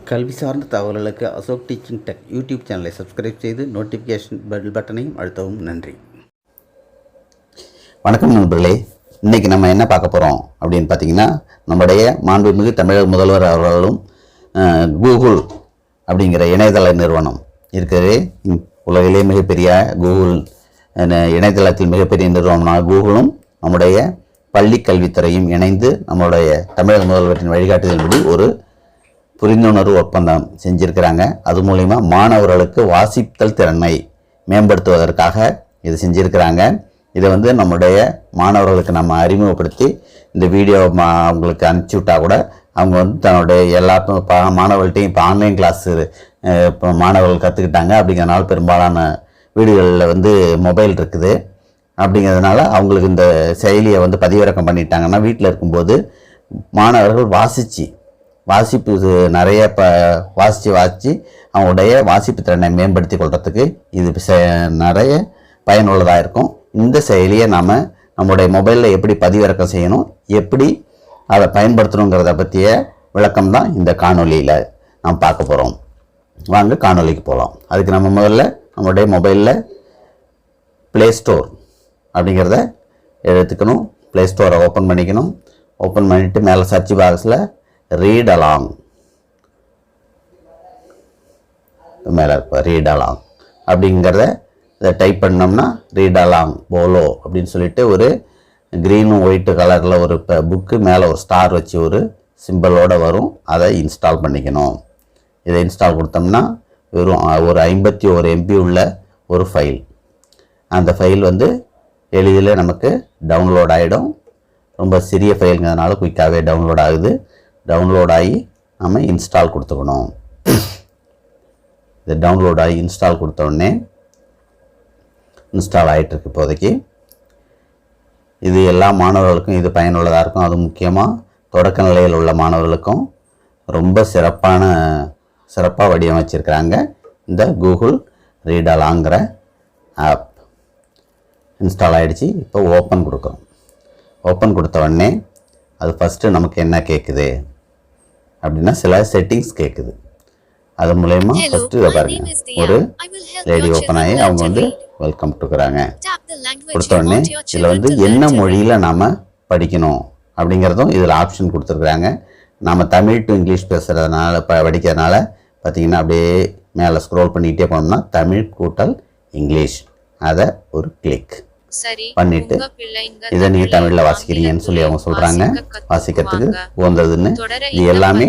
கல்வி சார்ந்த தகவல்களுக்கு அசோக் டீச்சிங் டெக் யூடியூப் சேனலை சப்ஸ்கிரைப் செய்து நோட்டிஃபிகேஷன் பெல் பட்டனையும் அழுத்தவும். நன்றி. வணக்கம் நண்பர்களே. இன்றைக்கி நம்ம என்ன பார்க்க போகிறோம் அப்படின்னு பார்த்தீங்கன்னா, நம்முடைய மாண்புமிகு தமிழக முதல்வர் அவர்களும் கூகுள் அப்படிங்கிற இணையதள நிறுவனம் இருக்கிறது. உலகிலே மிகப்பெரிய கூகுள் இணையதளத்தில் மிகப்பெரிய நிறுவனமான கூகுளும் நம்முடைய பள்ளி கல்வித்துறையும் இணைந்து நம்முடைய தமிழக முதல்வரின் வழிகாட்டுதல்படி ஒரு புரிந்துணர்வு ஒப்பந்தம் செஞ்சுருக்கிறாங்க. அது மூலிமா மாணவர்களுக்கு வாசித்தல் திறனை மேம்படுத்துவதற்காக இது செஞ்சுருக்கிறாங்க. இதை நம்முடைய மாணவர்களுக்கு நம்ம அறிமுகப்படுத்தி இந்த வீடியோ அவங்களுக்கு அனுப்பிச்சி விட்டால் கூட அவங்க தன்னுடைய எல்லா மாணவர்கள்ட்டையும் இப்போ ஆன்லைன் கிளாஸு இப்போ மாணவர்கள் கற்றுக்கிட்டாங்க. அப்படிங்கிறதுனால பெரும்பாலான வீடுகளில் மொபைல் இருக்குது. அப்படிங்கிறதுனால அவங்களுக்கு இந்த செயலியை பதிவிறக்கம் பண்ணிட்டாங்கன்னா வீட்டில் இருக்கும்போது மாணவர்கள் வாசிப்பு நிறைய வாசித்து அவங்களுடைய வாசிப்பு திறனை மேம்படுத்தி கொள்றதுக்கு இது நிறைய பயனுள்ளதாக இருக்கும். இந்த செயலியை நம்முடைய மொபைலில் எப்படி பதிவிறக்கம் செய்யணும், எப்படி அதை பயன்படுத்தணுங்கிறத பற்றிய விளக்கம் தான் இந்த காணொலியில் நாம் பார்க்க போகிறோம். வாங்க காணொலிக்கு போகலாம். அதுக்கு நம்ம முதல்ல நம்முடைய மொபைலில் ப்ளே ஸ்டோர் அப்படிங்கிறத எடுத்துக்கணும். ப்ளே ஸ்டோரை ஓப்பன் பண்ணிக்கணும். ஓப்பன் பண்ணிவிட்டு மேலே சர்ச் பாக்ஸில் ரீட் அலாங் மேலே இருப்போம். ரீட் அலாங் அப்படிங்கிறத இதை டைப் பண்ணோம்னா ரீட் அலாங் போலோ அப்படின்னு சொல்லிட்டு ஒரு க்ரீனும் ஒயிட்டு கலரில் ஒரு புக்கு மேலே ஒரு ஸ்டார் வச்சு ஒரு சிம்பிளோடு வரும். அதை இன்ஸ்டால் பண்ணிக்கணும். இதை இன்ஸ்டால் கொடுத்தோம்னா வெறும் ஒரு 51 MB உள்ள ஒரு ஃபைல். அந்த ஃபைல் எளிதில் நமக்கு டவுன்லோட் ஆகிடும். ரொம்ப சிறிய ஃபைலுங்கிறதுனால குயிக்காகவே டவுன்லோட் ஆகுது. டவுன்லோட் ஆகி நம்ம இன்ஸ்டால் கொடுத்துக்கணும். இது டவுன்லோட் ஆகி இன்ஸ்டால் கொடுத்தோடனே இன்ஸ்டால் ஆகிட்டுருக்கு. இப்போதைக்கு இது எல்லா மாணவர்களுக்கும் இது பயனுள்ளதாக இருக்கும். அது முக்கியமாக தொடக்க நிலையில் உள்ள மாணவர்களுக்கும் ரொம்ப சிறப்பாக வடிவமைச்சிருக்கிறாங்க இந்த கூகுள் ரீட் அலாங்கிற ஆப். இன்ஸ்டால் ஆகிடுச்சு. இப்போ ஓப்பன் கொடுக்குறோம். ஓப்பன் கொடுத்த உடனே அது ஃபஸ்ட்டு நமக்கு என்ன கேட்குது அப்படின்னா சில செட்டிங்ஸ் கேட்குது. அது மூலயமா ஃபஸ்ட்டு இதை பாருங்கள், ஒரு லேடி ஓப்பன் ஆகி அவங்க வெல்கம் கொடுக்குறாங்க. கொடுத்தோடனே இதில் என்ன மொழியில் நாம் படிக்கணும் அப்படிங்கிறதும் இதில் ஆப்ஷன் கொடுத்துருக்குறாங்க. நம்ம தமிழ் டு இங்கிலீஷ் பேசுகிறதுனால படிக்கிறதுனால பார்த்திங்கன்னா அப்படியே மேலே ஸ்க்ரோல் பண்ணிக்கிட்டே போனோம்னா தமிழ் கூட்டல் இங்கிலீஷ் அதை ஒரு கிளிக் பண்ணிட்டு இதை நீங்கள் தமிழில் வாசிக்கிறீங்கன்னு சொல்லி அவங்க சொல்கிறாங்க. வாசிக்கிறதுக்கு உகந்ததுன்னு இது எல்லாமே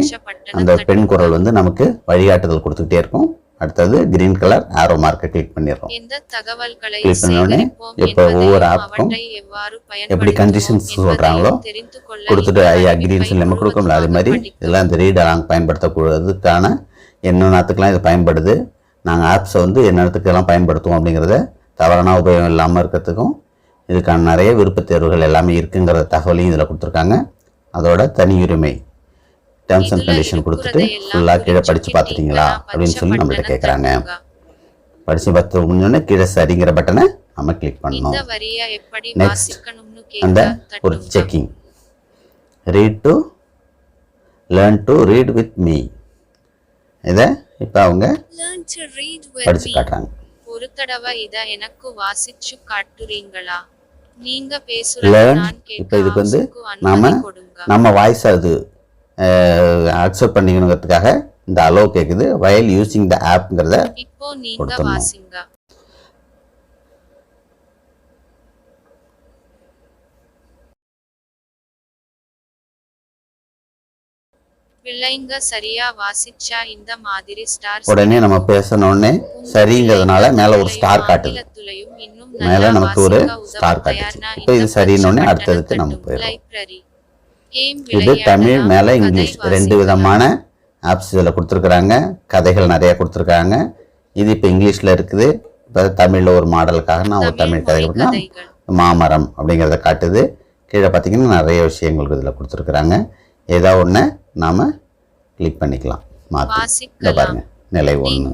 அந்த பெண் குரல் நமக்கு வழிகாட்டுதல் கொடுத்துக்கிட்டே இருக்கும். அடுத்தது கிரீன் கலர் ஆரோ மார்க்கை கிளிக் பண்ணிடுறோம். கிளிக் பண்ணோடனே இப்போ ஒவ்வொரு ஆப்புக்கும் எப்படி கண்டிஷன்ஸ் சொல்கிறாங்களோ கொடுத்துட்டு ஐயா கிரீன் சொல்லி நம்ம கொடுக்க முடியல. அதே மாதிரி இதெல்லாம் இந்த ரீட் அலாங் பயன்படுத்தக்கூடாதுக்கான என்னென்னத்துக்கெல்லாம் இது பயன்படுது, நாங்கள் ஆப்ஸை என்னென்னத்துக்கெல்லாம் பயன்படுத்துவோம் அப்படிங்கிறத தவறான உபயோகம் இல்லாமல் இருக்கிறதுக்கும் இதுக்கான நிறைய விருப்பத் தேர்வுகள் எல்லாமே இருக்குங்கிற தகவலையும் இதில் கொடுத்துருக்காங்க. அதோட தனியுரிமை டேர்ம்ஸ் அண்ட் கண்டிஷன் கொடுத்துட்டு ஃபுல்லாக கீழே படித்து பார்த்துட்டிங்களா அப்படின்னு சொல்லி நம்மள்கிட்ட கேட்குறாங்க. படித்து பார்த்து முடிஞ்சோடனே கீழே சரிங்கிற பட்டனை நம்ம கிளிக் பண்ணணும். நெக்ஸ்ட் அந்த ஒரு checking read to learn to read with me, இதை இப்போ அவங்க படித்து காட்டுறாங்க. ஒரு தடவை இத எனக்கு வாசிச்சு காட்டுறீங்களா? நீங்க பேசுறது நான் கேட்க. இப்போ இதுக்கு நம்ம வாய்ஸ் அது அக்செப்ட் பண்ணிக்கணுங்கிறதுக்காக இந்த அலோ கேக்குது. வயல் யூசிங் த ஆப்ங்கிறத இப்போ நீங்க வாசிங்க. பிள்ளைங்க சரியா வாசிச்சா இந்த மாதிரி ஸ்டார் உடனே நம்ம பேசணும்னே சரிங்கிறதுனால மேலே ஒரு ஸ்டார் காட்டுது. மேலே நமக்கு ஒரு ஸ்டார் காட்டுது. இப்போ இது சரின்னொடனே அடுத்ததுக்கு நம்ம போயிடலாம். இது தமிழ் மேலே இங்கிலீஷ் ரெண்டு விதமான ஆப்ஸ் இதில் கொடுத்துருக்குறாங்க. கதைகள் நிறையா கொடுத்துருக்காங்க. இது இப்போ இங்கிலீஷில் இருக்குது. இப்போ தமிழில் ஒரு மாடலுக்காக நான் ஒரு தமிழ் கதை கொடுத்தா மாமரம் அப்படிங்கிறத காட்டுது. கீழே பார்த்தீங்கன்னா நிறைய விஷயங்களுக்கு இதில் கொடுத்துருக்குறாங்க. ஏதோ ஒன்று நாம் கிளிக் பண்ணிக்கலாம். மாற்றி பாருங்கள், நிலை 1.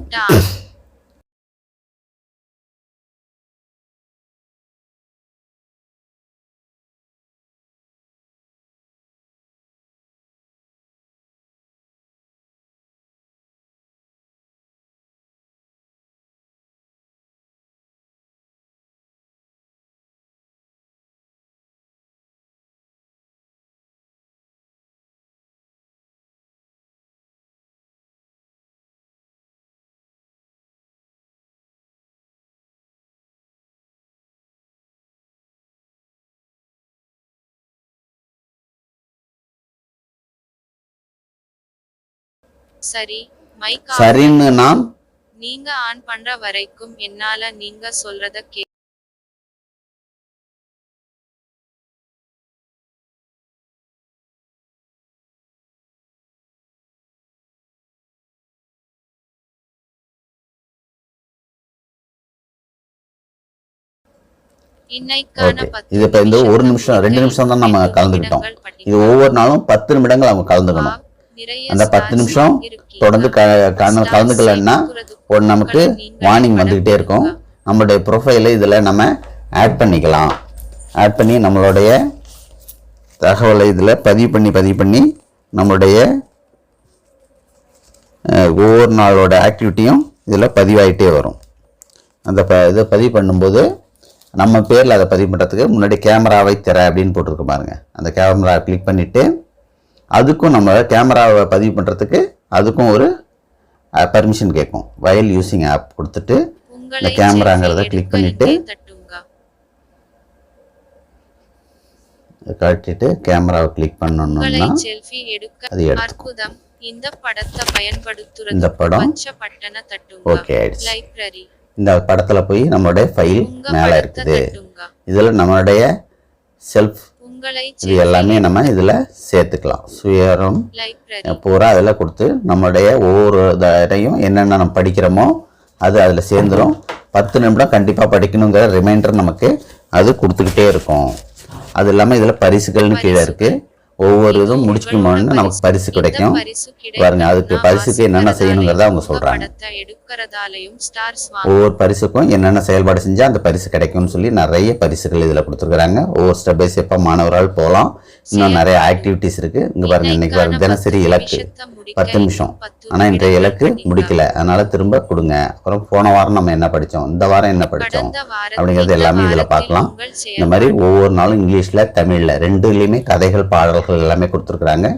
சரி, மைக் ஆஃப் சரின்னு நான் நீங்க ஆன் பண்ற வரைக்கும் என்னால நீங்க சொல்றத இன்னைக்கான ஓகே. 10 இது இப்போ இந்த 1 நிமிஷம் 2 நிமிஷம் தான் நம்ம கலந்துக்கிட்டோம். இது ஒவ்வொரு நாளும் 10 நிமிடங்கள் அவங்க கலந்துக்கணும். அந்த 10 நிமிஷம் தொடர்ந்து கலந்துக்கலன்னா நமக்கு வார்னிங் வந்துக்கிட்டே இருக்கும். நம்மளுடைய ப்ரொஃபைலை இதில் நம்ம ஆட் பண்ணிக்கலாம். ஆட் பண்ணி நம்மளுடைய தகவலை இதில் பதிவு பண்ணி நம்மளுடைய ஒவ்வொரு நாளோட ஆக்டிவிட்டியும் இதில் பதிவாகிட்டே வரும். அந்த இதை பதிவு பண்ணும்போது நம்ம பேரில் அதை பதிவு பண்ணுறதுக்கு முன்னாடி கேமராவை திற அப்படின்னு போட்டிருக்கு பாருங்கள். அந்த கேமரா கிளிக் பண்ணிவிட்டு அதுக்கும் நம்ம கேமராவை பதிவு பண்ணுறதுக்கு அதுக்கும் ஒரு பர்மிஷன் கேட்கும். வயல் யூஸிங் ஆப் கொடுத்துட்டு இந்த கேமராங்கிறத கிளிக் பண்ணிவிட்டு காட்டிட்டு கேமராவை கிளிக் பண்ணணும்னா அது எடுத்துக்கும். இந்த படம் ஓகே ஆயிடுச்சு. இந்த படத்தில் போய் நம்மளுடைய ஃபைல் மேலே இருக்குது. இதில் நம்மளுடைய செல்ஃப் இது எல்லாமே நம்ம இதில் சேர்த்துக்கலாம். சுயரம் பூரா அதில் கொடுத்து நம்மளுடைய ஒவ்வொரு இதையும் என்னென்ன நம்ம படிக்கிறோமோ அது அதில் சேர்ந்துடும். 10 நிமிடம் கண்டிப்பாக படிக்கணுங்கிற ரிமைண்டர் நமக்கு அது கொடுத்துக்கிட்டே இருக்கும். அது இல்லாமல் இதில் பரிசுகள்னு கீழே இருக்குது. ஒவ்வொரு இதுவும் முடிச்சுக்கணும்னு நமக்கு பரிசு கிடைக்கும் பாருங்க. அதுக்கு பரிசுக்கு என்னென்ன செய்யணுங்கிறத அவங்க சொல்றாங்க. ஒவ்வொரு பரிசுக்கும் என்னென்ன செயல்பாடு செஞ்சா அந்த பரிசு கிடைக்கும்னு சொல்லி நிறைய பரிசுகள் இதில் கொடுத்துருக்குறாங்க. ஒவ்வொரு ஸ்டெப் பை ஸ்டெப்பாக மாணவர்கள் போகலாம். இன்னும் நிறைய ஆக்டிவிட்டிஸ் இருக்கு. இங்க பாருங்க, இன்னைக்கு பாருங்க தினசரி இலக்கு 10 நிமிஷம். ஆனால் இன்றைய இலக்கு முடிக்கல, அதனால திரும்ப கொடுங்க. அப்புறம் போன வாரம் நம்ம என்ன படித்தோம், இந்த வாரம் என்ன படித்தோம் அப்படிங்கிறது எல்லாமே இதில் பார்க்கலாம். இந்த மாதிரி ஒவ்வொரு நாளும் இங்கிலீஷில் தமிழில் ரெண்டுலேயுமே கதைகள் பாடல்கள் எல்லாமே கொடுத்துருக்குறாங்க.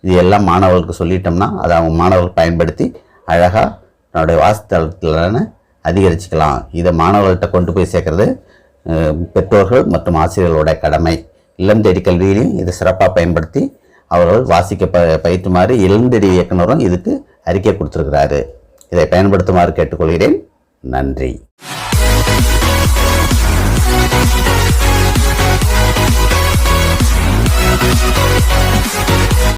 இது எல்லாம் மாணவர்களுக்கு சொல்லிட்டோம்னா அதை அவங்க மாணவர்கள் பயன்படுத்தி அழகாக தன்னுடைய வாசித்தளத்தில் அதிகரிச்சுக்கலாம். இதை மாணவர்கள்ட்ட கொண்டு போய் சேர்க்கறது பெற்றோர்கள் மற்றும் ஆசிரியர்களோட கடமை. இல்லம் தேடி கல்வியிலையும் இதை சிறப்பாக பயன்படுத்தி அவர்கள் வாசிக்க பயிற்றுமாறு இளந்தேடி இயக்குனரும் இதுக்கு அறிக்கை கொடுத்துருக்கிறாரு. இதை பயன்படுத்துமாறு கேட்டுக்கொள்கிறேன். நன்றி.